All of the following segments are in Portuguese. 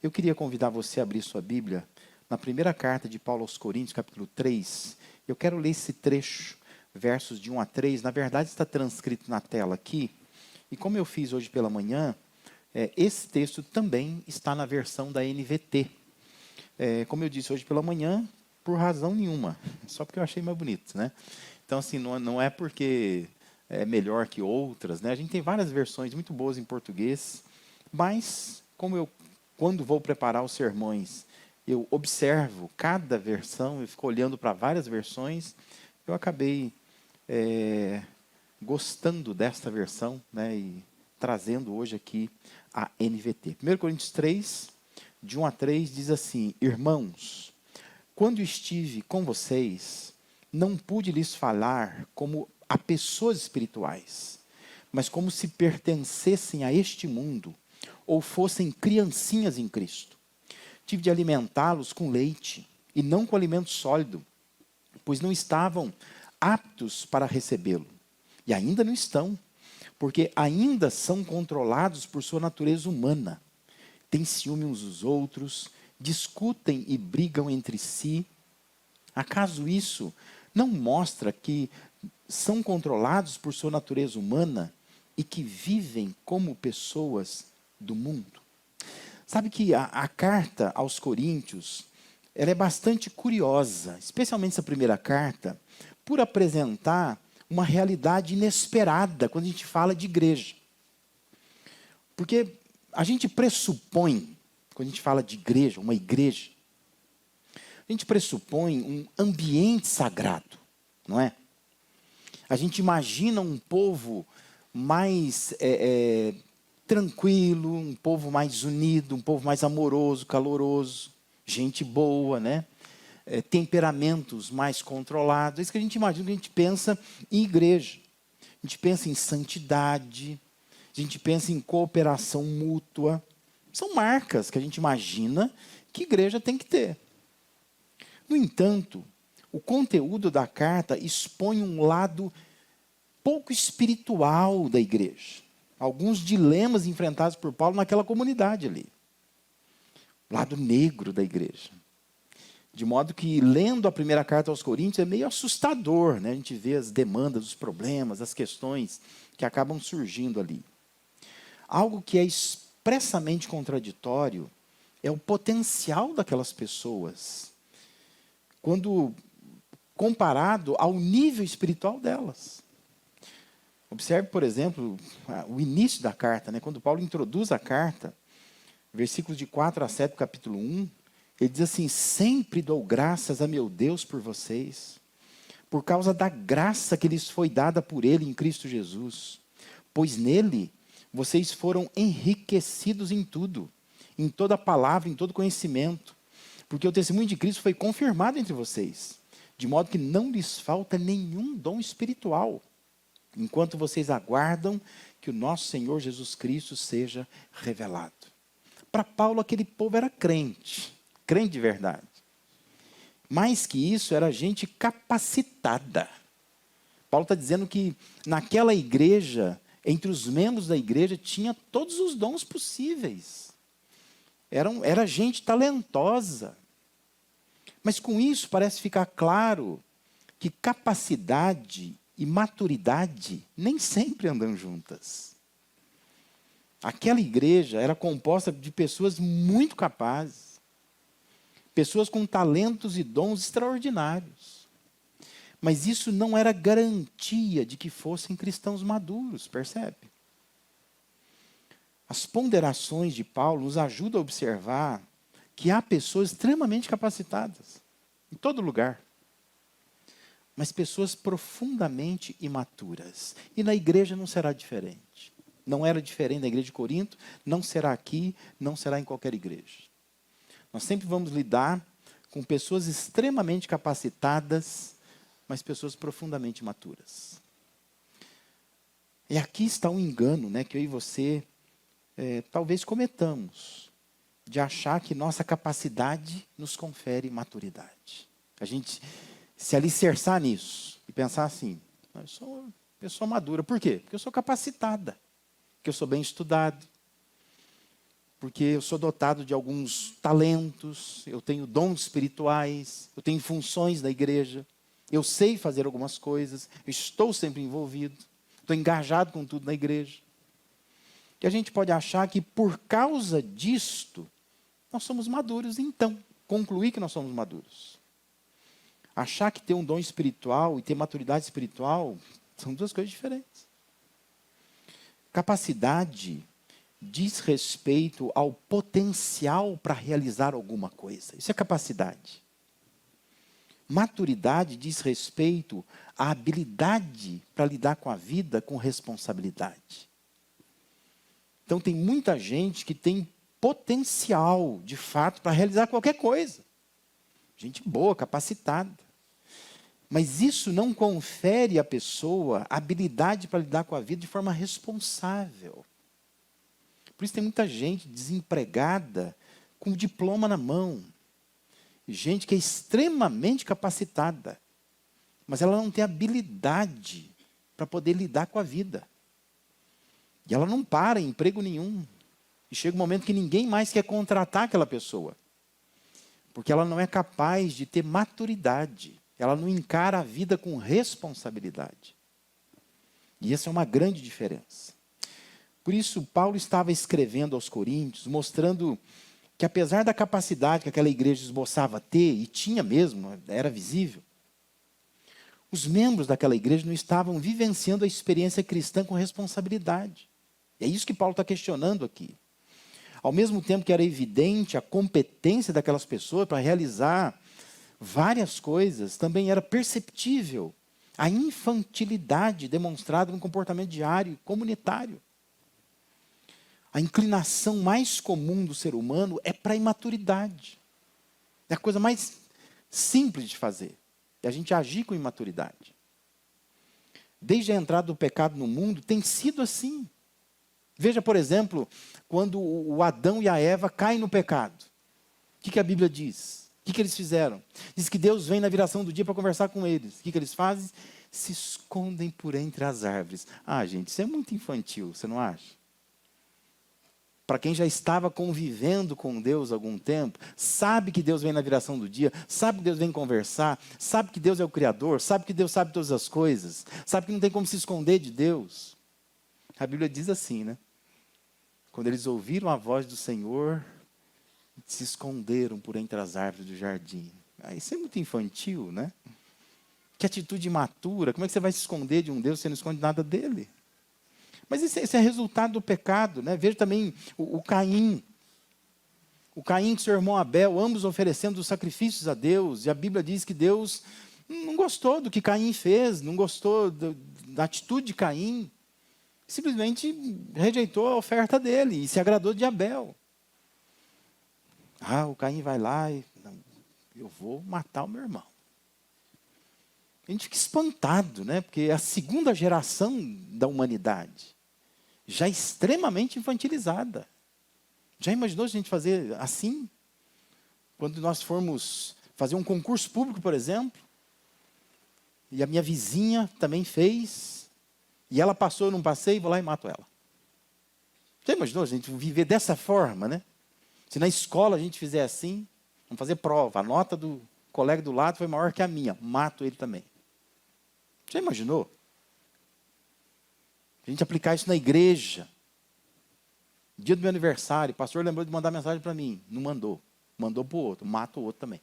Eu queria convidar você a abrir sua Bíblia na primeira carta de Paulo aos Coríntios, capítulo 3. Eu quero ler esse trecho, versos de 1 a 3. Na verdade, está transcrito na tela aqui. E como eu fiz hoje pela manhã, esse texto também está na versão da NVT. Como eu disse hoje pela manhã, por razão nenhuma, só porque eu achei mais bonito, né? Então, assim, não é porque é melhor que outras, né? A gente tem várias versões muito boas em português, mas quando vou preparar os sermões, eu observo cada versão, eu fico olhando para várias versões, eu acabei gostando desta versão, né? E trazendo hoje aqui a NVT. 1 Coríntios 3, de 1 a 3, diz assim: Irmãos, quando estive com vocês, não pude lhes falar como a pessoas espirituais, mas como se pertencessem a este mundo, ou fossem criancinhas em Cristo. Tive de alimentá-los com leite, e não com alimento sólido, pois não estavam aptos para recebê-lo. E ainda não estão, porque ainda são controlados por sua natureza humana. Têm ciúme uns dos outros, discutem e brigam entre si. Acaso isso não mostra que são controlados por sua natureza humana e que vivem como pessoas do mundo? Sabe que a carta aos Coríntios, ela é bastante curiosa, especialmente essa primeira carta, por apresentar uma realidade inesperada quando a gente fala de igreja. Porque a gente pressupõe, quando a gente fala de igreja, uma igreja, a gente pressupõe um ambiente sagrado, não é? A gente imagina um povo mais tranquilo, um povo mais unido, um povo mais amoroso, caloroso, gente boa, né? Temperamentos mais controlados. É isso que a gente imagina, que a gente pensa em igreja. A gente pensa em santidade, a gente pensa em cooperação mútua. São marcas que a gente imagina que igreja tem que ter. No entanto, o conteúdo da carta expõe um lado pouco espiritual da igreja. Alguns dilemas enfrentados por Paulo naquela comunidade ali. O lado negro da igreja. De modo que, lendo a primeira carta aos Coríntios, é meio assustador, né? A gente vê as demandas, os problemas, as questões que acabam surgindo ali. Algo que é expressamente contraditório é o potencial daquelas pessoas, quando comparado ao nível espiritual delas. Observe, por exemplo, o início da carta, né? Quando Paulo introduz a carta, versículos de 4 a 7 do capítulo 1, ele diz assim: sempre dou graças a meu Deus por vocês, por causa da graça que lhes foi dada por Ele em Cristo Jesus. Pois nele vocês foram enriquecidos em tudo, em toda palavra, em todo conhecimento, porque o testemunho de Cristo foi confirmado entre vocês, de modo que não lhes falta nenhum dom espiritual, enquanto vocês aguardam que o nosso Senhor Jesus Cristo seja revelado. Para Paulo, aquele povo era crente de verdade. Mais que isso, era gente capacitada. Paulo está dizendo que naquela igreja, entre os membros da igreja, tinha todos os dons possíveis. Era gente talentosa. Mas com isso parece ficar claro que capacidade e maturidade nem sempre andam juntas. Aquela igreja era composta de pessoas muito capazes, pessoas com talentos e dons extraordinários. Mas isso não era garantia de que fossem cristãos maduros, percebe? As ponderações de Paulo nos ajudam a observar que há pessoas extremamente capacitadas, em todo lugar, mas pessoas profundamente imaturas. E na igreja não será diferente. Não era diferente na igreja de Corinto, não será aqui, não será em qualquer igreja. Nós sempre vamos lidar com pessoas extremamente capacitadas, mas pessoas profundamente imaturas. E aqui está um engano, né, que eu e você talvez cometamos, de achar que nossa capacidade nos confere maturidade. A gente se alicerçar nisso e pensar assim: eu sou pessoa madura. Por quê? Porque eu sou capacitada, porque eu sou bem estudado, porque eu sou dotado de alguns talentos, eu tenho dons espirituais, eu tenho funções na igreja, eu sei fazer algumas coisas, eu estou sempre envolvido, estou engajado com tudo na igreja. E a gente pode achar que por causa disto, nós somos maduros, então, concluir que nós somos maduros. Achar que ter um dom espiritual e ter maturidade espiritual são duas coisas diferentes. Capacidade diz respeito ao potencial para realizar alguma coisa. Isso é capacidade. Maturidade diz respeito à habilidade para lidar com a vida com responsabilidade. Então tem muita gente que tem potencial, de fato, para realizar qualquer coisa. Gente boa, capacitada. Mas isso não confere à pessoa habilidade para lidar com a vida de forma responsável. Por isso tem muita gente desempregada, com diploma na mão. Gente que é extremamente capacitada, mas ela não tem habilidade para poder lidar com a vida. E ela não para em emprego nenhum. E chega um momento que ninguém mais quer contratar aquela pessoa. Porque ela não é capaz de ter maturidade. Ela não encara a vida com responsabilidade. E essa é uma grande diferença. Por isso, Paulo estava escrevendo aos Coríntios, mostrando que apesar da capacidade que aquela igreja esboçava ter, e tinha mesmo, era visível, os membros daquela igreja não estavam vivenciando a experiência cristã com responsabilidade. É isso que Paulo está questionando aqui. Ao mesmo tempo que era evidente a competência daquelas pessoas para realizar várias coisas, também era perceptível a infantilidade demonstrada no comportamento diário e comunitário. A inclinação mais comum do ser humano é para a imaturidade. É a coisa mais simples de fazer. É a gente agir com imaturidade. Desde a entrada do pecado no mundo, tem sido assim. Veja, por exemplo, quando o Adão e a Eva caem no pecado. O que a Bíblia diz? O que eles fizeram? Diz que Deus vem na viração do dia para conversar com eles. O que eles fazem? Se escondem por entre as árvores. Ah, gente, isso é muito infantil, você não acha? Para quem já estava convivendo com Deus há algum tempo, sabe que Deus vem na viração do dia, sabe que Deus vem conversar, sabe que Deus é o Criador, sabe que Deus sabe todas as coisas, sabe que não tem como se esconder de Deus. A Bíblia diz assim, né? Quando eles ouviram a voz do Senhor, se esconderam por entre as árvores do jardim. Isso é muito infantil, né? Que atitude imatura. Como é que você vai se esconder de um Deus se você não esconde nada dele? Mas esse é resultado do pecado, né? Veja também o Caim. O Caim e seu irmão Abel, ambos oferecendo sacrifícios a Deus. E a Bíblia diz que Deus não gostou do que Caim fez, não gostou da atitude de Caim. Simplesmente rejeitou a oferta dele e se agradou de Abel. O Caim vai lá e... Não, eu vou matar o meu irmão. A gente fica espantado, né? Porque é a segunda geração da humanidade, já extremamente infantilizada. Já imaginou a gente fazer assim? Quando nós formos fazer um concurso público, por exemplo, e a minha vizinha também fez, e ela passou, eu não passei, vou lá e mato ela. Já imaginou a gente viver dessa forma, né? Se na escola a gente fizer assim, vamos fazer prova, a nota do colega do lado foi maior que a minha, mato ele também. Já imaginou? A gente aplicar isso na igreja. Dia do meu aniversário, o pastor lembrou de mandar mensagem para mim. Não mandou. Mandou para o outro. Mata o outro também.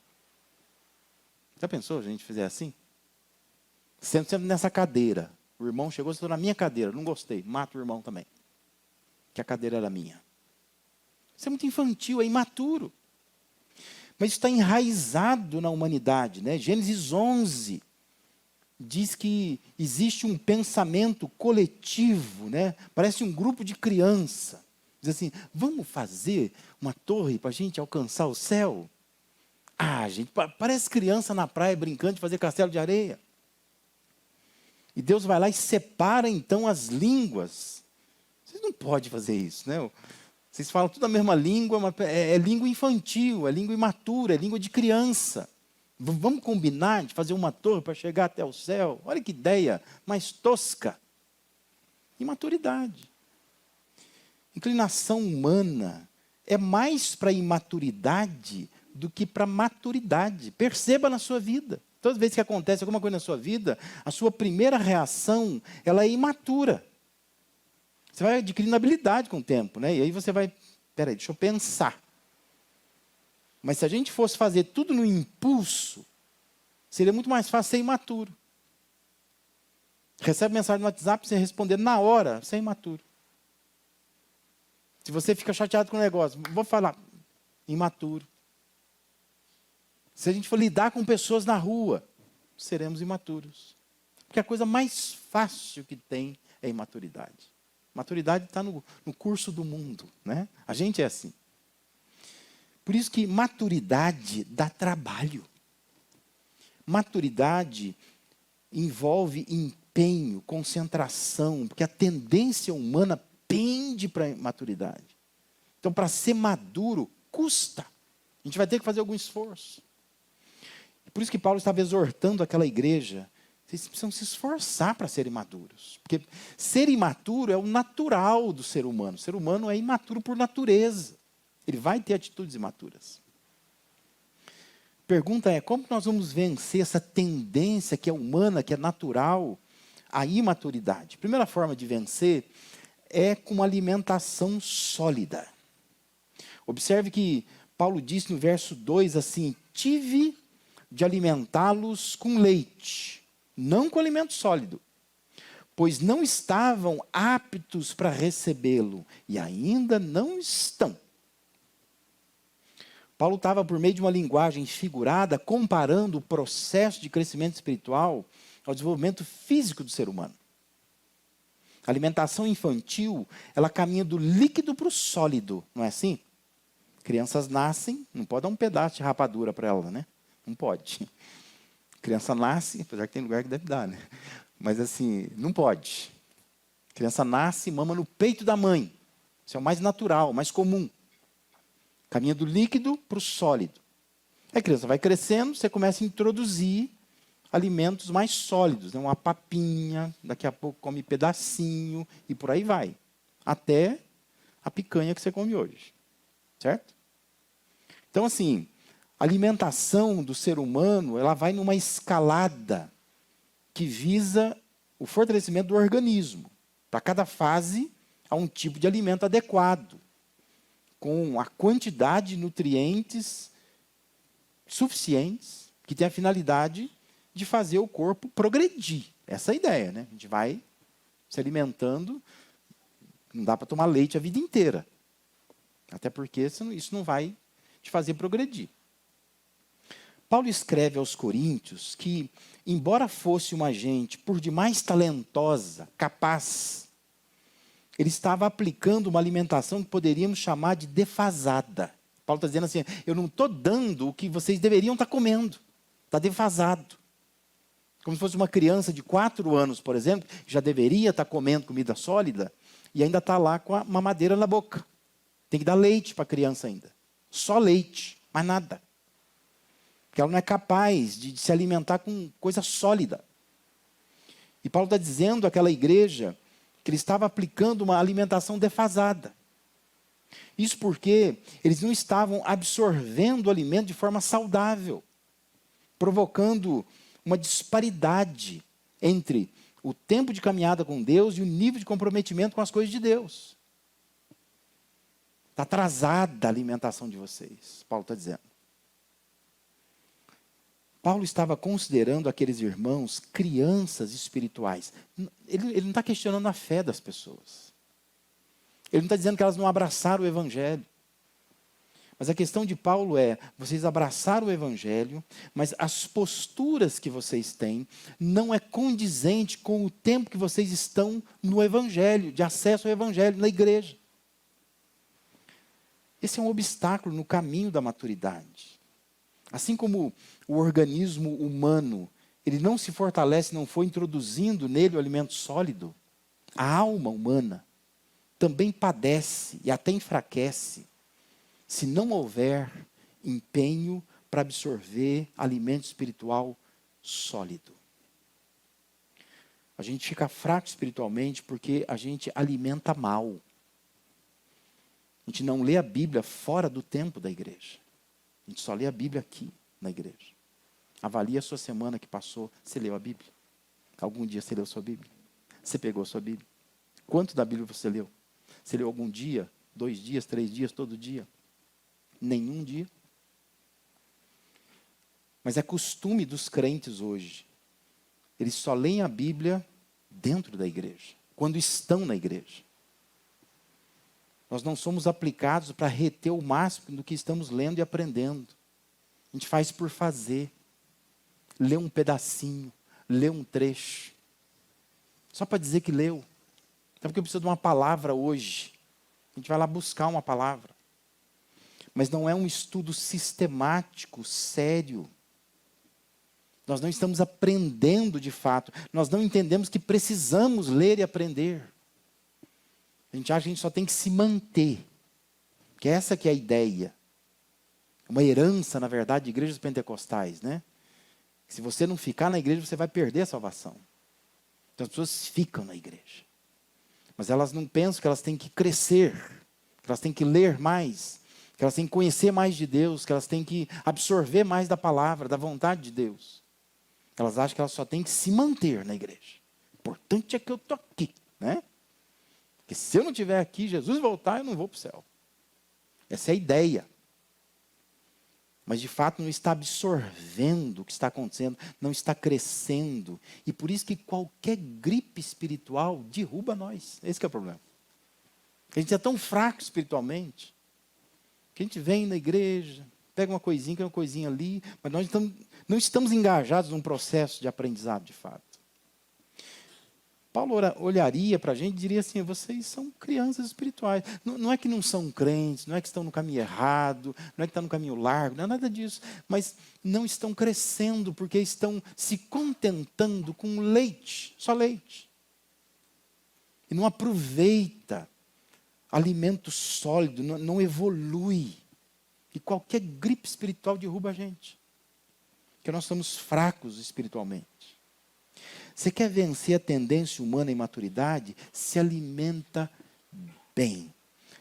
Já pensou se a gente fizer assim? Sempre nessa cadeira. O irmão chegou, sentou na minha cadeira. Não gostei. Mata o irmão também. Que a cadeira era minha. Isso é muito infantil, é imaturo. Mas isso está enraizado na humanidade, né? Gênesis 11 diz que existe um pensamento coletivo, né? Parece um grupo de criança. Diz assim, vamos fazer uma torre para a gente alcançar o céu? Gente, parece criança na praia brincando de fazer castelo de areia. E Deus vai lá e separa então as línguas. Vocês não podem fazer isso, né? Vocês falam tudo a mesma língua, mas é língua infantil, é língua imatura, é língua de criança. Vamos combinar de fazer uma torre para chegar até o céu? Olha que ideia mais tosca. Imaturidade. Inclinação humana é mais para imaturidade do que para maturidade. Perceba na sua vida. Toda vez que acontece alguma coisa na sua vida, a sua primeira reação, ela é imatura. Você vai adquirindo habilidade com o tempo, né? E aí você vai, peraí, deixa eu pensar. Mas se a gente fosse fazer tudo no impulso, seria muito mais fácil ser imaturo. Recebe mensagem no WhatsApp, você responder na hora, você é imaturo. Se você fica chateado com o negócio, vou falar, imaturo. Se a gente for lidar com pessoas na rua, seremos imaturos. Porque a coisa mais fácil que tem é imaturidade. Maturidade está no curso do mundo, né? A gente é assim. Por isso que maturidade dá trabalho. Maturidade envolve empenho, concentração, porque a tendência humana pende para a maturidade. Então, para ser maduro, custa. A gente vai ter que fazer algum esforço. Por isso que Paulo estava exortando aquela igreja. Vocês precisam se esforçar para serem maduros. Porque ser imaturo é o natural do ser humano. O ser humano é imaturo por natureza. Ele vai ter atitudes imaturas. Pergunta é, como nós vamos vencer essa tendência que é humana, que é natural, à imaturidade? A primeira forma de vencer é com uma alimentação sólida. Observe que Paulo disse no verso 2 assim, tive de alimentá-los com leite, não com alimento sólido, pois não estavam aptos para recebê-lo, e ainda não estão. Paulo estava, por meio de uma linguagem figurada, comparando o processo de crescimento espiritual ao desenvolvimento físico do ser humano. A alimentação infantil, ela caminha do líquido para o sólido, não é assim? Crianças nascem, não pode dar um pedaço de rapadura para ela, né? Não pode. Criança nasce, apesar que tem lugar que deve dar, né? Mas assim, não pode. Criança nasce e mama no peito da mãe. Isso é o mais natural, o mais comum. Caminha do líquido para o sólido. Aí a criança vai crescendo, você começa a introduzir alimentos mais sólidos. Né? Uma papinha, daqui a pouco come pedacinho e por aí vai. Até a picanha que você come hoje. Certo? Então assim, a alimentação do ser humano, ela vai numa escalada que visa o fortalecimento do organismo. Para cada fase, há um tipo de alimento adequado, com a quantidade de nutrientes suficientes, que tem a finalidade de fazer o corpo progredir. Essa é a ideia, né? A gente vai se alimentando, não dá para tomar leite a vida inteira. Até porque isso não vai te fazer progredir. Paulo escreve aos Coríntios que, embora fosse uma gente por demais talentosa, capaz, ele estava aplicando uma alimentação que poderíamos chamar de defasada. Paulo está dizendo assim, eu não estou dando o que vocês deveriam estar comendo. Está defasado. Como se fosse uma criança de 4 anos, por exemplo, que já deveria estar comendo comida sólida, e ainda está lá com a mamadeira na boca. Tem que dar leite para a criança ainda. Só leite, mais nada. Porque ela não é capaz de se alimentar com coisa sólida. E Paulo está dizendo àquela igreja que ele estava aplicando uma alimentação defasada. Isso porque eles não estavam absorvendo o alimento de forma saudável, provocando uma disparidade entre o tempo de caminhada com Deus e o nível de comprometimento com as coisas de Deus. Está atrasada a alimentação de vocês, Paulo está dizendo. Paulo estava considerando aqueles irmãos crianças espirituais. Ele não está questionando a fé das pessoas. Ele não está dizendo que elas não abraçaram o Evangelho. Mas a questão de Paulo é, vocês abraçaram o Evangelho, mas as posturas que vocês têm não é condizente com o tempo que vocês estão no Evangelho, de acesso ao Evangelho, na igreja. Esse é um obstáculo no caminho da maturidade. Assim como o organismo humano, ele não se fortalece, não foi introduzindo nele o alimento sólido, a alma humana também padece e até enfraquece se não houver empenho para absorver alimento espiritual sólido. A gente fica fraco espiritualmente porque a gente alimenta mal. A gente não lê a Bíblia fora do tempo da igreja. A gente só lê a Bíblia aqui, na igreja. Avalie a sua semana que passou. Você leu a Bíblia? Algum dia você leu a sua Bíblia? Você pegou a sua Bíblia? Quanto da Bíblia você leu? Você leu algum dia? 2 dias, 3 dias, todo dia? Nenhum dia? Mas é costume dos crentes hoje. Eles só leem a Bíblia dentro da igreja, quando estão na igreja. Nós não somos aplicados para reter o máximo do que estamos lendo e aprendendo. A gente faz por fazer. Lê um pedacinho, lê um trecho. Só para dizer que leu. Então, porque eu preciso de uma palavra hoje. A gente vai lá buscar uma palavra. Mas não é um estudo sistemático, sério. Nós não estamos aprendendo de fato. Nós não entendemos que precisamos ler e aprender. A gente acha que a gente só tem que se manter. Que essa que é a ideia. Uma herança, na verdade, de igrejas pentecostais, né? Que se você não ficar na igreja, você vai perder a salvação. Então as pessoas ficam na igreja. Mas elas não pensam que elas têm que crescer, que elas têm que ler mais, que elas têm que conhecer mais de Deus, que elas têm que absorver mais da palavra, da vontade de Deus. Elas acham que elas só têm que se manter na igreja. O importante é que eu estou aqui, né? Porque se eu não estiver aqui, Jesus voltar, eu não vou para o céu. Essa é a ideia. Mas de fato não está absorvendo o que está acontecendo, não está crescendo. E por isso que qualquer gripe espiritual derruba nós. Esse que é o problema. A gente é tão fraco espiritualmente, que a gente vem na igreja, pega uma coisinha ali, mas nós não estamos engajados num processo de aprendizado de fato. Paulo olharia para a gente e diria assim, vocês são crianças espirituais. Não é que não são crentes, não é que estão no caminho errado, não é que estão no caminho largo, não é nada disso. Mas não estão crescendo porque estão se contentando com leite, só leite. E não aproveita alimento sólido, não evolui. E qualquer gripe espiritual derruba a gente. Porque nós somos fracos espiritualmente. Você quer vencer a tendência humana à imaturidade? Se alimenta bem.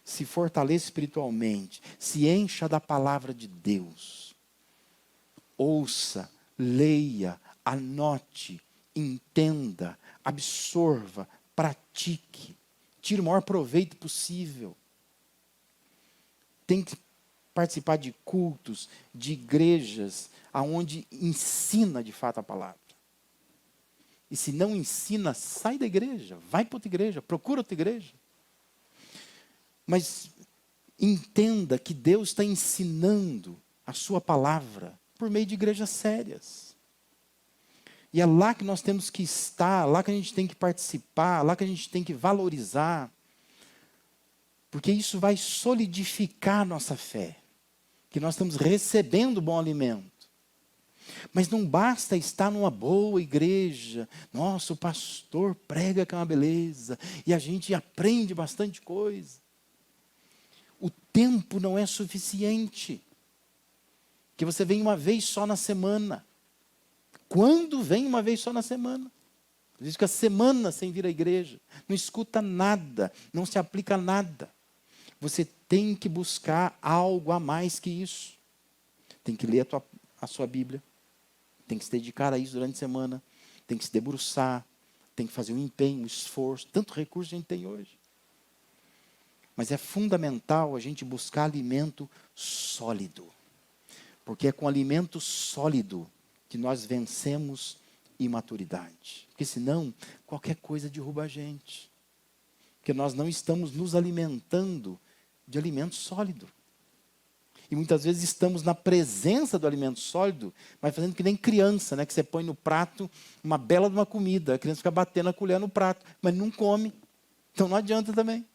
Se fortaleça espiritualmente. Se encha da palavra de Deus. Ouça, leia, anote, entenda, absorva, pratique. Tire o maior proveito possível. Tem que participar de cultos, de igrejas, onde ensina de fato a palavra. E se não ensina, sai da igreja, vai para outra igreja, procura outra igreja. Mas entenda que Deus está ensinando a sua palavra por meio de igrejas sérias. E é lá que nós temos que estar, lá que a gente tem que participar, lá que a gente tem que valorizar. Porque isso vai solidificar a nossa fé. Que nós estamos recebendo bom alimento. Mas não basta estar numa boa igreja. Nossa, o pastor prega que é uma beleza. E a gente aprende bastante coisa. O tempo não é suficiente. Que você vem uma vez só na semana. Quando vem uma vez só na semana? Diz que a semana sem vir à igreja. Não escuta nada. Não se aplica nada. Você tem que buscar algo a mais que isso. Tem que ler a sua Bíblia. Tem que se dedicar a isso durante a semana. Tem que se debruçar. Tem que fazer um empenho, um esforço. Tanto recurso a gente tem hoje. Mas é fundamental a gente buscar alimento sólido. Porque é com alimento sólido que nós vencemos imaturidade. Porque senão, qualquer coisa derruba a gente. Porque nós não estamos nos alimentando de alimento sólido. E muitas vezes estamos na presença do alimento sólido, mas fazendo que nem criança, né? Que você põe no prato uma bela de uma comida. A criança fica batendo a colher no prato, mas não come. Então não adianta também.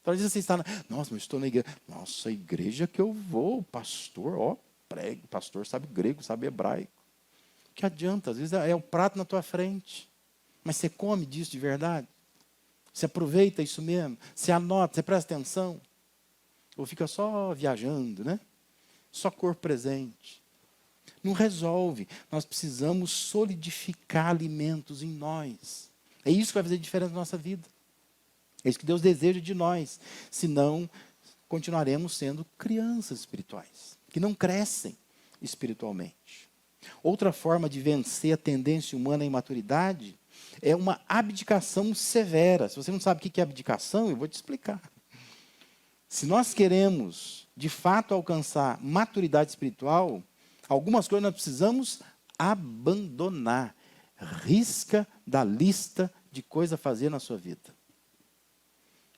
Então às vezes você está nossa, mas estou na igreja. Nossa, a igreja que eu vou, pastor, prega. O pastor sabe grego, sabe hebraico. Que adianta? Às vezes é o prato na tua frente. Mas você come disso de verdade? Você aproveita isso mesmo? Você anota, você presta atenção? Ou fica só viajando, né? Só corpo presente. Não resolve. Nós precisamos solidificar alimentos em nós. É isso que vai fazer diferença na nossa vida. É isso que Deus deseja de nós. Senão, continuaremos sendo crianças espirituais, que não crescem espiritualmente. Outra forma de vencer a tendência humana à imaturidade é uma abdicação severa. Se você não sabe o que é abdicação, eu vou te explicar. Se nós queremos, de fato, alcançar maturidade espiritual, algumas coisas nós precisamos abandonar. Risca da lista de coisas a fazer na sua vida.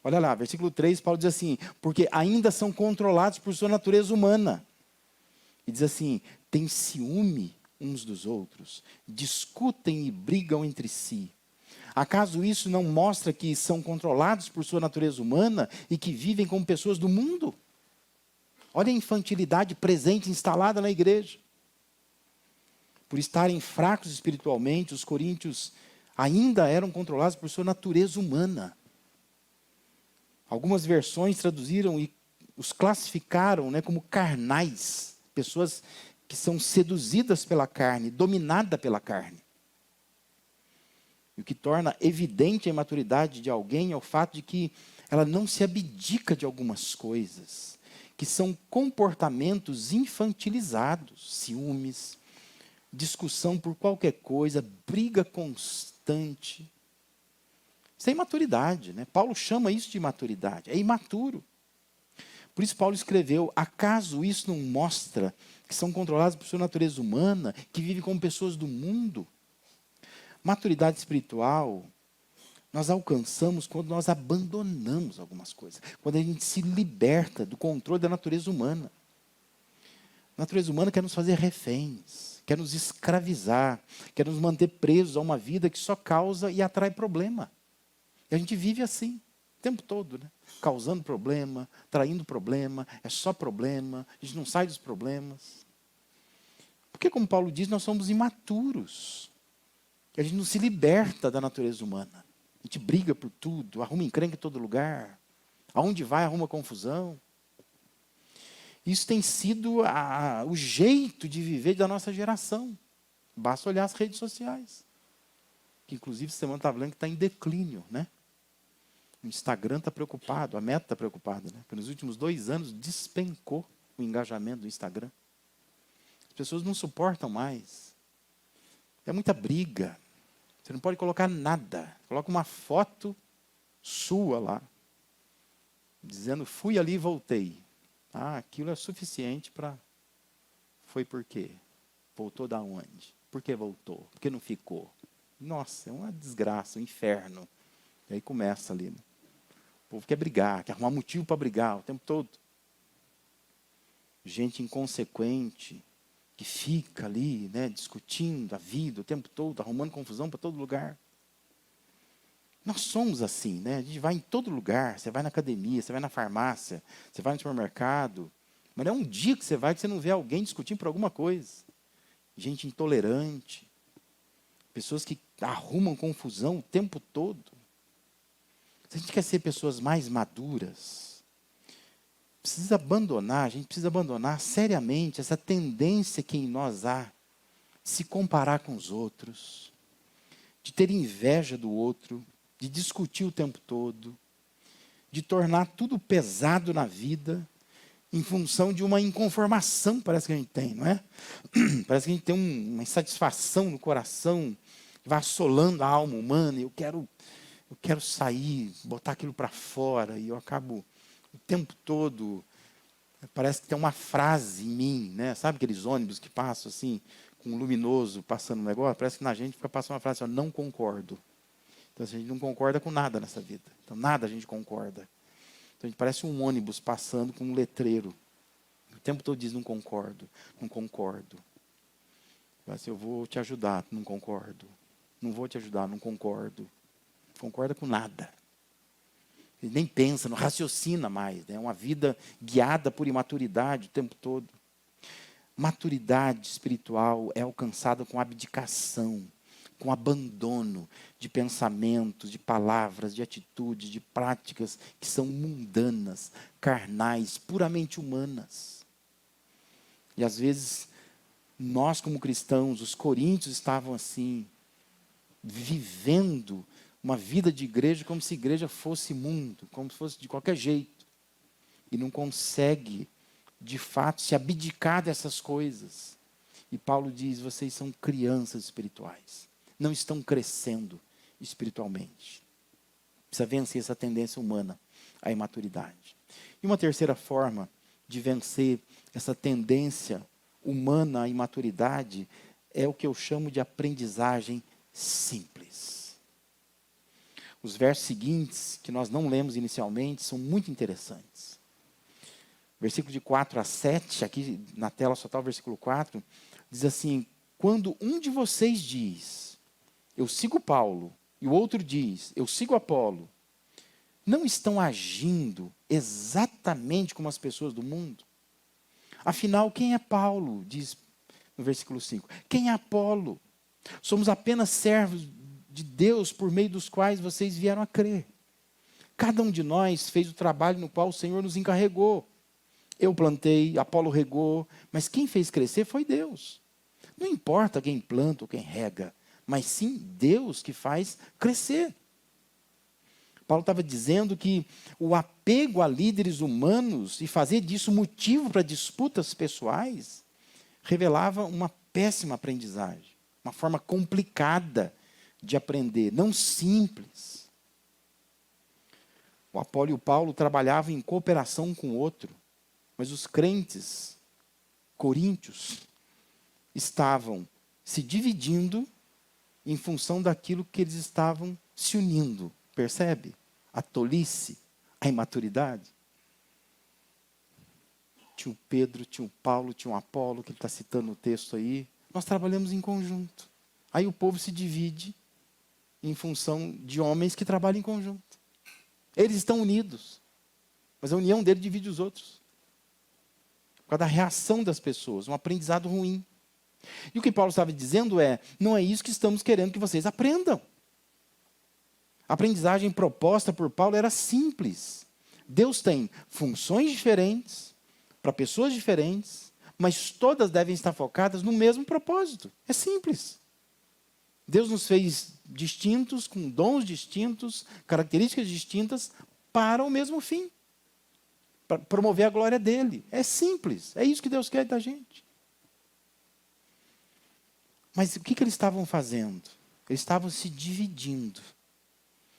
Olha lá, versículo 3, Paulo diz assim: porque ainda são controlados por sua natureza humana. E diz assim: têm ciúme uns dos outros, discutem e brigam entre si. Acaso isso não mostra que são controlados por sua natureza humana e que vivem como pessoas do mundo? Olha a infantilidade presente, instalada na igreja. Por estarem fracos espiritualmente, os coríntios ainda eram controlados por sua natureza humana. Algumas versões traduziram e os classificaram, como carnais, pessoas que são seduzidas pela carne, dominadas pela carne. E o que torna evidente a imaturidade de alguém é o fato de que ela não se abdica de algumas coisas, que são comportamentos infantilizados, ciúmes, discussão por qualquer coisa, briga constante. Isso é imaturidade, né? Paulo chama isso de imaturidade, é imaturo. Por isso Paulo escreveu: acaso isso não mostra que são controlados por sua natureza humana, que vivem como pessoas do mundo? Maturidade espiritual nós alcançamos quando nós abandonamos algumas coisas, quando a gente se liberta do controle da natureza humana. A natureza humana quer nos fazer reféns, quer nos escravizar, quer nos manter presos a uma vida que só causa e atrai problema. E a gente vive assim, o tempo todo, né? Causando problema, traindo problema, é só problema, a gente não sai dos problemas. Porque, como Paulo diz, nós somos imaturos. A gente não se liberta da natureza humana. A gente briga por tudo, arruma encrenca em todo lugar. Aonde vai, arruma confusão. Isso tem sido o jeito de viver da nossa geração. Basta olhar as redes sociais. Que, inclusive, essa semana estava falando que está em declínio, né? O Instagram está preocupado, a Meta está preocupada, né? Porque nos últimos 2 anos despencou o engajamento do Instagram. As pessoas não suportam mais. É muita briga. Você não pode colocar nada. Coloca uma foto sua lá, dizendo: fui ali e voltei. Aquilo é suficiente para... Foi por quê? Voltou da onde? Por que voltou? Por que não ficou? Nossa, é uma desgraça, um inferno. E aí começa ali, né? O povo quer brigar, quer arrumar motivo para brigar o tempo todo. Gente inconsequente, que fica ali, né, discutindo a vida o tempo todo, arrumando confusão para todo lugar. Nós somos assim, né? A gente vai em todo lugar. Você vai na academia, você vai na farmácia, você vai no supermercado. Mas não é um dia que você vai que você não vê alguém discutindo por alguma coisa. Gente intolerante. Pessoas que arrumam confusão o tempo todo. Se a gente quer ser pessoas mais maduras, a gente precisa abandonar seriamente essa tendência que em nós há de se comparar com os outros, de ter inveja do outro, de discutir o tempo todo, de tornar tudo pesado na vida em função de uma inconformação, parece que a gente tem, não é? Parece que a gente tem uma insatisfação no coração, que vai assolando a alma humana, e eu quero sair, botar aquilo para fora, e eu acabo o tempo todo, parece que tem uma frase em mim, né? Sabe aqueles ônibus que passam assim, com um luminoso passando um negócio? Parece que na gente fica passando uma frase assim: não concordo. Então a gente não concorda com nada nessa vida. Então nada a gente concorda. Então a gente parece um ônibus passando com um letreiro. O tempo todo diz: não concordo, não concordo. Assim, eu vou te ajudar, não concordo. Não vou te ajudar, não concordo. Não concorda com nada. Ele nem pensa, não raciocina mais. É uma vida guiada por imaturidade o tempo todo. Maturidade espiritual é alcançada com abdicação, com abandono de pensamentos, de palavras, de atitudes, de práticas que são mundanas, carnais, puramente humanas. E às vezes, nós como cristãos, os coríntios estavam assim, vivendo uma vida de igreja como se igreja fosse mundo, como se fosse de qualquer jeito. e não consegue, de fato, se abdicar dessas coisas. E Paulo diz, vocês são crianças espirituais, não estão crescendo espiritualmente. Precisa vencer essa tendência humana à imaturidade. E uma terceira forma de vencer essa tendência humana à imaturidade é o que eu chamo de aprendizagem simples. Os versos seguintes, que nós não lemos inicialmente, são muito interessantes. Versículo de 4 a 7, aqui na tela só está o versículo 4, diz assim, quando um de vocês diz, eu sigo Paulo, e o outro diz, eu sigo Apolo, não estão agindo exatamente como as pessoas do mundo? Afinal, quem é Paulo? Diz no versículo 5. Quem é Apolo? Somos apenas servos de Deus por meio dos quais vocês vieram a crer. Cada um de nós fez o trabalho no qual o Senhor nos encarregou. Eu plantei, Apolo regou, mas quem fez crescer foi Deus. Não importa quem planta ou quem rega, mas sim Deus que faz crescer. Paulo estava dizendo que o apego a líderes humanos e fazer disso motivo para disputas pessoais revelava uma péssima aprendizagem, uma forma complicada de aprender, não simples. O Apolo e o Paulo trabalhavam em cooperação com o outro, mas os crentes coríntios estavam se dividindo em função daquilo que eles estavam se unindo. Percebe? A tolice, a imaturidade. Tinha o Pedro, tinha o Paulo, tinha o Apolo, que ele está citando no texto aí. Nós trabalhamos em conjunto. Aí o povo se divide em função de homens que trabalham em conjunto. Eles estão unidos, mas a união dele divide os outros. Por causa da reação das pessoas, um aprendizado ruim. E o que Paulo estava dizendo é, não é isso que estamos querendo que vocês aprendam. A aprendizagem proposta por Paulo era simples. Deus tem funções diferentes, para pessoas diferentes, mas todas devem estar focadas no mesmo propósito. É simples. Deus nos fez distintos, com dons distintos, características distintas, para o mesmo fim. Para promover a glória dele. É simples. É isso que Deus quer da gente. Mas o que eles estavam fazendo? Eles estavam se dividindo.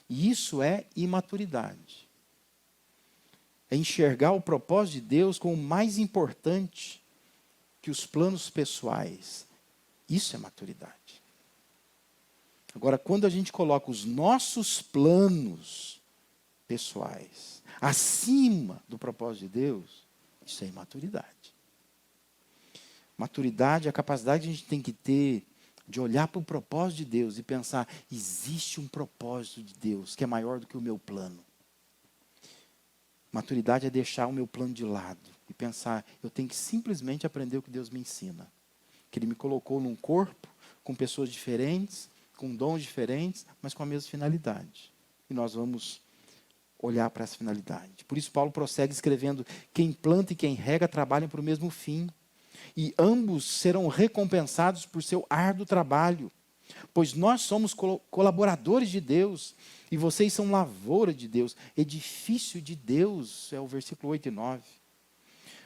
E isso é imaturidade. É enxergar o propósito de Deus como mais importante que os planos pessoais. Isso é maturidade. Agora, quando a gente coloca os nossos planos pessoais acima do propósito de Deus, isso é imaturidade. Maturidade é a capacidade que a gente tem que ter de olhar para o propósito de Deus e pensar, existe um propósito de Deus que é maior do que o meu plano. Maturidade é deixar o meu plano de lado e pensar, eu tenho que simplesmente aprender o que Deus me ensina. Que Ele me colocou num corpo com pessoas diferentes, com dons diferentes, mas com a mesma finalidade. E nós vamos olhar para essa finalidade. Por isso Paulo prossegue escrevendo, quem planta e quem rega trabalham para o mesmo fim. E ambos serão recompensados por seu árduo trabalho. Pois nós somos colaboradores de Deus, e vocês são lavoura de Deus, edifício de Deus, é o versículo 8 e 9.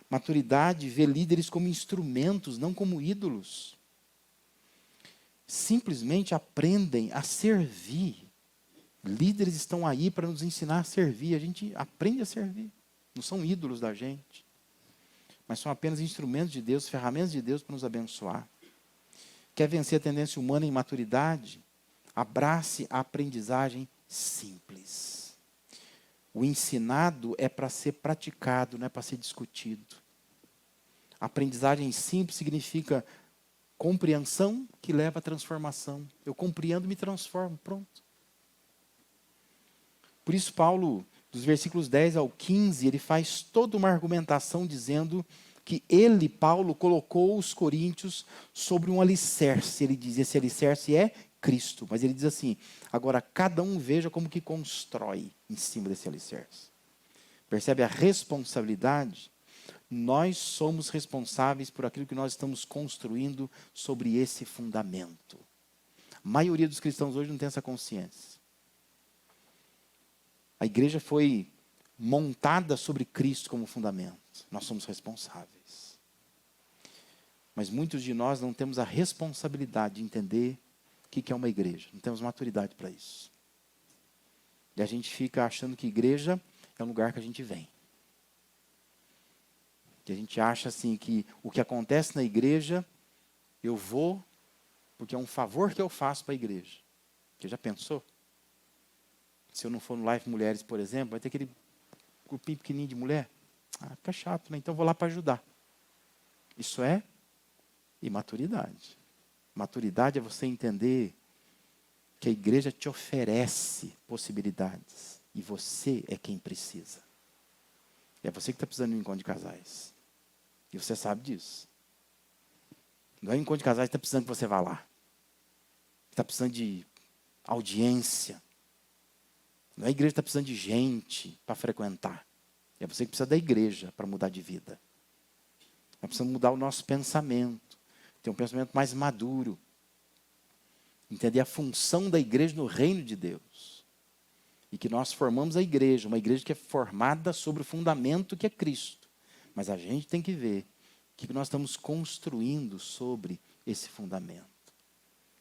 Maturidade vê líderes como instrumentos, não como ídolos. Simplesmente aprendem a servir. Líderes estão aí para nos ensinar a servir, a gente aprende a servir. Não são ídolos da gente, mas são apenas instrumentos de Deus, ferramentas de Deus para nos abençoar. Quer vencer a tendência humana em maturidade? Abrace a aprendizagem simples. O ensinado é para ser praticado, não é para ser discutido. A aprendizagem simples significa compreensão que leva à transformação. Eu compreendo e me transformo, pronto. Por isso Paulo, dos versículos 10 ao 15, ele faz toda uma argumentação dizendo que ele, Paulo, colocou os coríntios sobre um alicerce. Ele diz, esse alicerce é Cristo. Mas ele diz assim, agora cada um veja como que constrói em cima desse alicerce. Percebe a responsabilidade? Nós somos responsáveis por aquilo que nós estamos construindo sobre esse fundamento. A maioria dos cristãos hoje não tem essa consciência. A igreja foi montada sobre Cristo como fundamento. Nós somos responsáveis. Mas muitos de nós não temos a responsabilidade de entender o que é uma igreja. Não temos maturidade para isso. E a gente fica achando que igreja é um lugar que a gente vem. Que a gente acha assim que o que acontece na igreja, eu vou porque é um favor que eu faço para a igreja. Você já pensou? Se eu não for no Life Mulheres, por exemplo, vai ter aquele grupinho pequenininho de mulher. Fica chato, né? Então eu vou lá para ajudar. Isso é imaturidade. Maturidade é você entender que a igreja te oferece possibilidades. E você é quem precisa. É você que está precisando de um encontro de casais. E você sabe disso. Não é um encontro de casais que está precisando que você vá lá. Está precisando de audiência. Não é a igreja que está precisando de gente para frequentar. É você que precisa da igreja para mudar de vida. Nós precisamos mudar o nosso pensamento. Ter um pensamento mais maduro. Entender a função da igreja no reino de Deus. E que nós formamos a igreja, uma igreja que é formada sobre o fundamento que é Cristo. Mas a gente tem que ver o que nós estamos construindo sobre esse fundamento.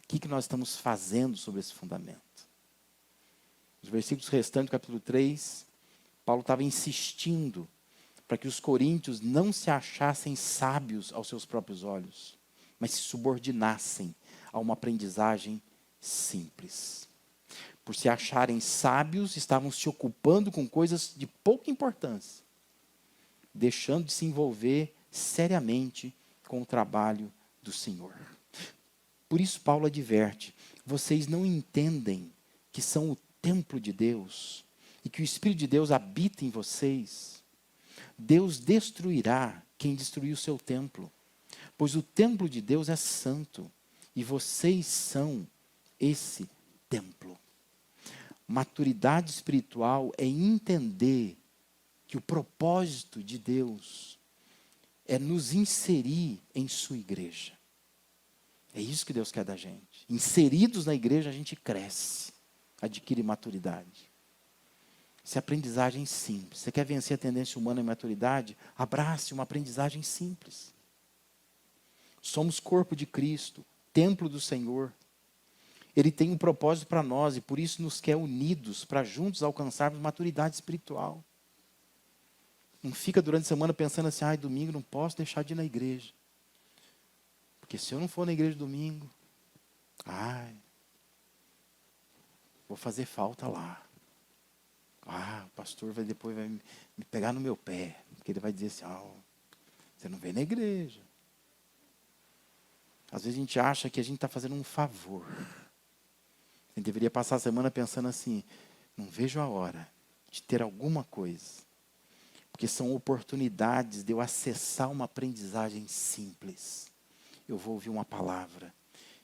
O que nós estamos fazendo sobre esse fundamento. Os versículos restantes do capítulo 3, Paulo estava insistindo para que os coríntios não se achassem sábios aos seus próprios olhos, mas se subordinassem a uma aprendizagem simples. Por se acharem sábios, estavam se ocupando com coisas de pouca importância, deixando de se envolver seriamente com o trabalho do Senhor. Por isso Paulo adverte, vocês não entendem que são o templo de Deus e que o Espírito de Deus habita em vocês? Deus destruirá quem destruir o seu templo, pois o templo de Deus é santo e vocês são esse templo. Maturidade espiritual é entender que o propósito de Deus é nos inserir em sua igreja. É isso que Deus quer da gente. Inseridos na igreja, a gente cresce, adquire maturidade. Isso é aprendizagem simples. Você quer vencer a tendência humana à imaturidade? Abrace uma aprendizagem simples. Somos corpo de Cristo, templo do Senhor. Ele tem um propósito para nós e por isso nos quer unidos para juntos alcançarmos maturidade espiritual. Não fica durante a semana pensando assim, domingo não posso deixar de ir na igreja. Porque se eu não for na igreja domingo, vou fazer falta lá. O pastor depois vai me pegar no meu pé. Porque ele vai dizer assim, você não vem na igreja. Às vezes a gente acha que a gente está fazendo um favor. A gente deveria passar a semana pensando assim, não vejo a hora de ter alguma coisa. Porque são oportunidades de eu acessar uma aprendizagem simples. Eu vou ouvir uma palavra,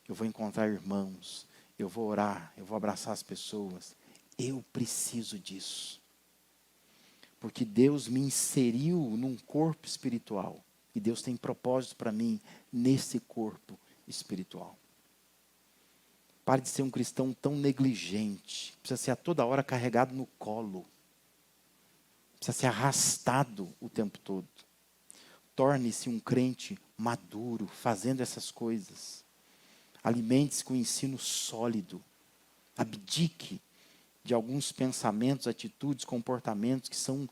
eu vou encontrar irmãos, eu vou orar, eu vou abraçar as pessoas. Eu preciso disso. Porque Deus me inseriu num corpo espiritual. E Deus tem propósito para mim nesse corpo espiritual. Pare de ser um cristão tão negligente. Precisa ser a toda hora carregado no colo. Precisa ser arrastado o tempo todo. Torne-se um crente maduro, fazendo essas coisas. Alimente-se com ensino sólido. Abdique de alguns pensamentos, atitudes, comportamentos que são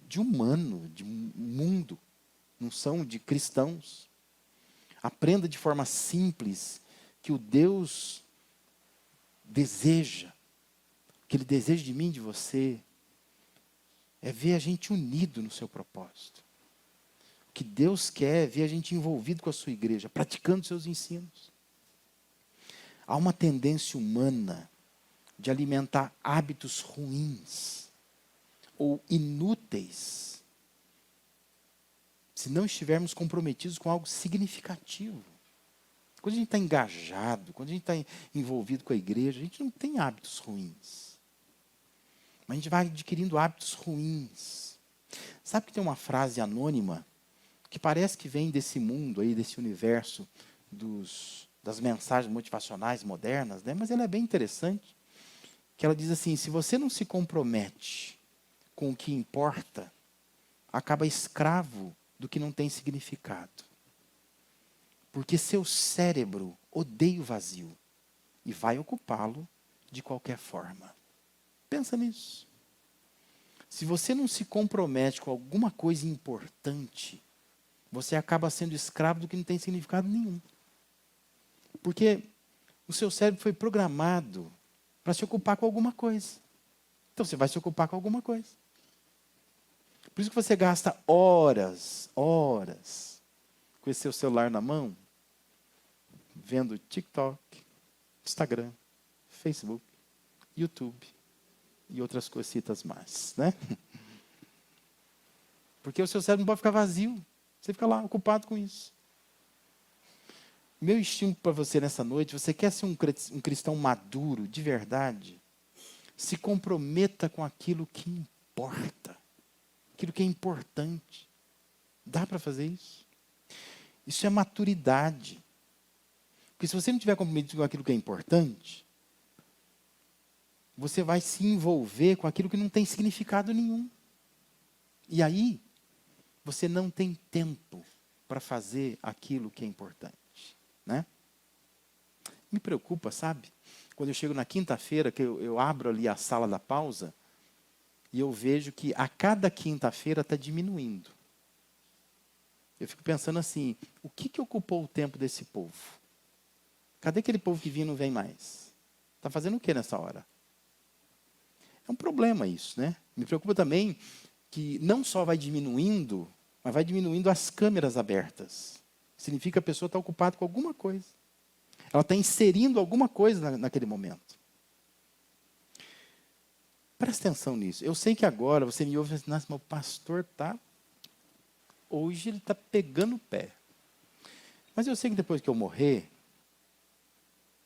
de humano, de mundo. Não são de cristãos. Aprenda de forma simples que o Deus deseja. O que Ele deseja de mim e de você é ver a gente unido no seu propósito. O que Deus quer é ver a gente envolvido com a sua igreja, praticando seus ensinos. Há uma tendência humana de alimentar hábitos ruins ou inúteis se não estivermos comprometidos com algo significativo. Quando a gente está engajado, quando a gente está envolvido com a igreja, a gente não tem hábitos ruins. Mas a gente vai adquirindo hábitos ruins. Sabe que tem uma frase anônima que parece que vem desse mundo aí, desse universo das mensagens motivacionais modernas, né? Mas ela é bem interessante. Que ela diz assim, se você não se compromete com o que importa, acaba escravo do que não tem significado. Porque seu cérebro odeia o vazio e vai ocupá-lo de qualquer forma. Pensa nisso. Se você não se compromete com alguma coisa importante, você acaba sendo escravo do que não tem significado nenhum. Porque o seu cérebro foi programado para se ocupar com alguma coisa. Então você vai se ocupar com alguma coisa. Por isso que você gasta horas com esse seu celular na mão, vendo TikTok, Instagram, Facebook, YouTube e outras cositas mais, né? Porque o seu cérebro não pode ficar vazio. Você fica lá ocupado com isso. Meu estímulo para você nessa noite, você quer ser um cristão maduro, de verdade? Se comprometa com aquilo que importa. Aquilo que é importante. Dá para fazer isso? Isso é maturidade. Porque se você não tiver comprometido com aquilo que é importante, você vai se envolver com aquilo que não tem significado nenhum. E aí, você não tem tempo para fazer aquilo que é importante, né? Me preocupa, sabe? Quando eu chego na quinta-feira, que eu abro ali a sala da pausa, e eu vejo que a cada quinta-feira está diminuindo. Eu fico pensando assim, o que ocupou o tempo desse povo? Cadê aquele povo que vinha e não vem mais? Está fazendo o que nessa hora? É um problema isso, né? Me preocupa também que não só vai diminuindo, mas vai diminuindo as câmeras abertas. Significa que a pessoa está ocupada com alguma coisa. Ela está inserindo alguma coisa naquele momento. Presta atenção nisso. Eu sei que agora você me ouve e fala assim, mas o pastor está... Hoje ele está pegando o pé. Mas eu sei que depois que eu morrer,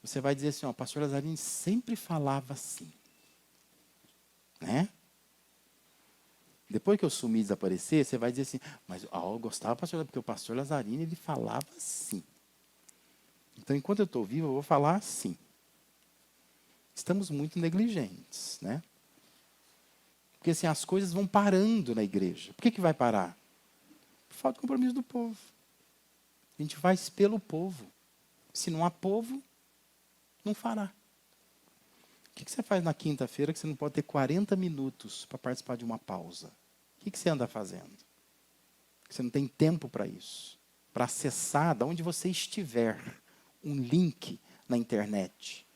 você vai dizer assim, ó, o pastor Lazzarini sempre falava assim. Né? Depois que eu sumir e desaparecer, você vai dizer assim, mas eu gostava, pastor, porque o pastor Lazzarini, ele falava assim. Então, enquanto eu estou vivo, eu vou falar assim. Estamos muito negligentes, né? Porque assim, as coisas vão parando na igreja. Por que vai parar? Por falta de compromisso do povo. A gente faz pelo povo. Se não há povo, não fará. O que você faz na quinta-feira que você não pode ter 40 minutos para participar de uma pausa? O que você anda fazendo? Você não tem tempo para isso. Para acessar, de onde você estiver, um link na internet.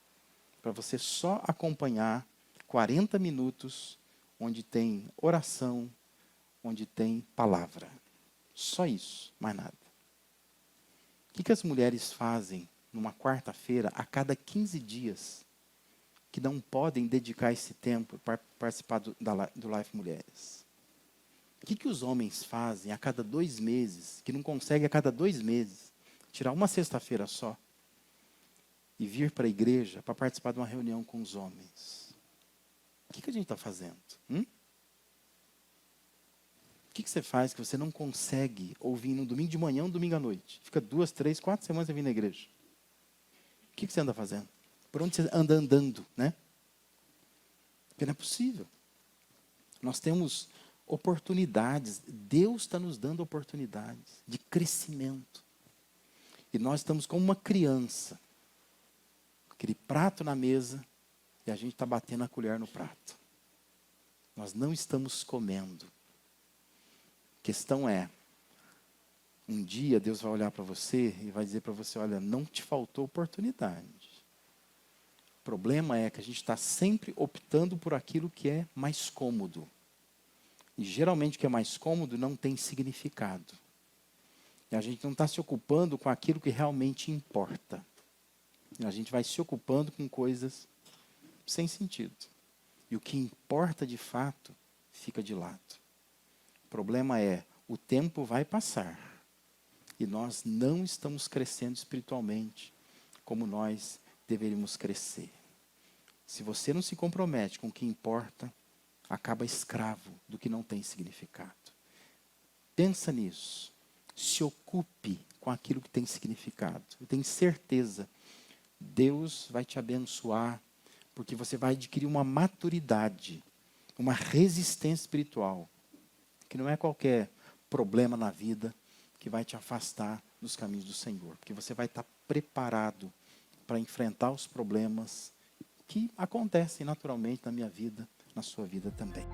Para você só acompanhar 40 minutos onde tem oração, onde tem palavra. Só isso, mais nada. O que as mulheres fazem numa quarta-feira a cada 15 dias que não podem dedicar esse tempo para participar do Life Mulheres? O que os homens fazem a cada 2 meses, que não conseguem a cada 2 meses, tirar uma sexta-feira só e vir para a igreja para participar de uma reunião com os homens? O que a gente está fazendo? O que você faz que você não consegue ouvir no domingo de manhã ou no domingo à noite? Fica 2, 3, 4 semanas sem vir na igreja. O que você anda fazendo? Por onde você anda andando, né? Porque não é possível. Nós temos oportunidades. Deus está nos dando oportunidades de crescimento. E nós estamos como uma criança. Aquele prato na mesa e a gente está batendo a colher no prato. Nós não estamos comendo. A questão é, um dia Deus vai olhar para você e vai dizer para você, olha, não te faltou oportunidade. O problema é que a gente está sempre optando por aquilo que é mais cômodo. E geralmente o que é mais cômodo não tem significado. E a gente não está se ocupando com aquilo que realmente importa. E a gente vai se ocupando com coisas sem sentido. E o que importa de fato fica de lado. O problema é, o tempo vai passar. E nós não estamos crescendo espiritualmente como nós deveríamos crescer. Se você não se compromete com o que importa, acaba escravo do que não tem significado. Pensa nisso. Se ocupe com aquilo que tem significado. Eu tenho certeza, Deus vai te abençoar, porque você vai adquirir uma maturidade uma resistência espiritual, que não é qualquer problema na vida que vai te afastar dos caminhos do Senhor, porque você vai estar preparado para enfrentar os problemas que acontecem naturalmente na minha vida, na sua vida também.